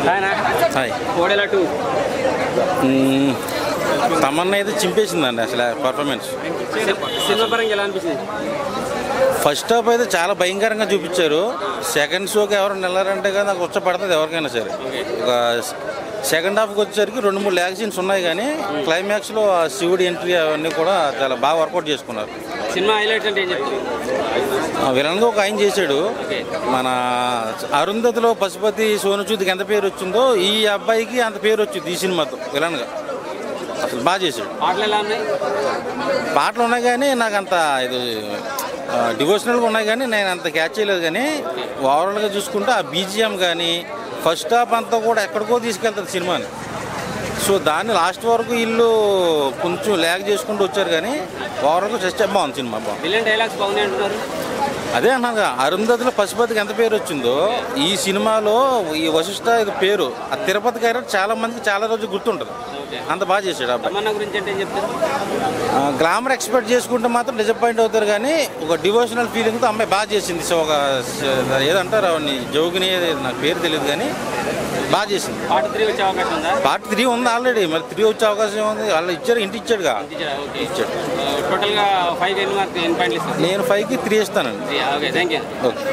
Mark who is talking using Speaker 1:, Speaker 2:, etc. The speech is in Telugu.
Speaker 1: హాయ్. తమన్నా అయితే చింపేసిందండి అసలు పర్ఫార్మెన్స్.
Speaker 2: సినిమా పరంగా ఎలా అనిపించింది?
Speaker 1: ఫస్ట్ హాఫ్ అయితే చాలా భయంకరంగా చూపించారు. సెకండ్ షోకి ఎవరు నిలరంటే కదా నాకు వచ్చపడుతుంది ఎవరికైనా సరే. ఒక సెకండ్ హాఫ్కి వచ్చేసరికి 2-3 ల్యాగ్ సీన్స్ ఉన్నాయి, కానీ క్లైమాక్స్లో ఆ శివుడి ఎంట్రీ అవన్నీ కూడా చాలా బాగా వర్కౌట్ చేసుకున్నారు.
Speaker 2: సినిమా హైలైట్స్ అంటే ఏం చెప్తారు?
Speaker 1: విలన్గా ఒక ఆయన చేశాడు. మన అరుంధతిలో పశుపతి సోనుచూద్కి ఎంత పేరు వచ్చిందో ఈ అబ్బాయికి అంత పేరు వచ్చింది ఈ సినిమాతో విలన్గా. అసలు బాగా చేశాడు.
Speaker 2: పాటలు ఎలా ఉన్నాయి?
Speaker 1: పాటలు ఉన్నాయి కానీ నాకు అంత ఇది డివోషనల్గా ఉన్నాయి, కానీ నేను అంత క్యాచ్ చేయలేదు. కానీ ఓవరాల్గా చూసుకుంటే ఆ బీజిఎం కానీ ఫస్ట్ హాఫ్ అంతా కూడా ఎక్కడికో తీసుకెళ్తుంది సినిమాని. సో దాన్ని లాస్ట్ వరకు వీళ్ళు కొంచెం ల్యాగ్ చేసుకుంటూ వచ్చారు, కానీ ఓవరాల్గా జస్ట్ బాగుంది సినిమా. బాగుంది.
Speaker 2: విలన్ డైలాగ్స్ బాగున్నాయి అంటున్నారు.
Speaker 1: అదే అన్నాగా, అరుంధతిలో పశుపతికి ఎంత పేరు వచ్చిందో ఈ సినిమాలో ఈ వశిష్ఠ ఇది పేరు ఆ తిరుపతి క్యారెక్టర్ చాలా మందికి చాలా రోజులు గుర్తుంటుంది. అంత బాగా చేశాడు అబ్బాయి.
Speaker 2: తమన్నా గురించి అంటే ఏం చెప్తారు?
Speaker 1: గ్లామర్ ఎక్స్పెక్ట్ చేసుకుంటే మాత్రం డిసప్పాయింట్ అవుతారు, కానీ ఒక డివోషనల్ ఫీలింగ్తో అమ్మాయి బాగా చేసింది. సో ఒక ఏదంటారు అవన్నీ జోగిని, నాకు పేరు తెలియదు, కానీ బాగా చేసింది.
Speaker 2: పార్ట్ 3 వచ్చే అవకాశం ఉందా?
Speaker 1: పార్ట్ 3 ఉంది ఆల్రెడీ, మరి 3 వచ్చే అవకాశం ఉంది. వాళ్ళు ఇచ్చారు, ఇంటి ఇచ్చాడుగా. ఇచ్చాడు.
Speaker 2: టోటల్గా 5 ఎన్ని పాయింట్లు ఇస్తారు?
Speaker 1: నేను 5కి 3 ఇస్తానండి.
Speaker 2: Okay, thank you.
Speaker 1: ఓకే.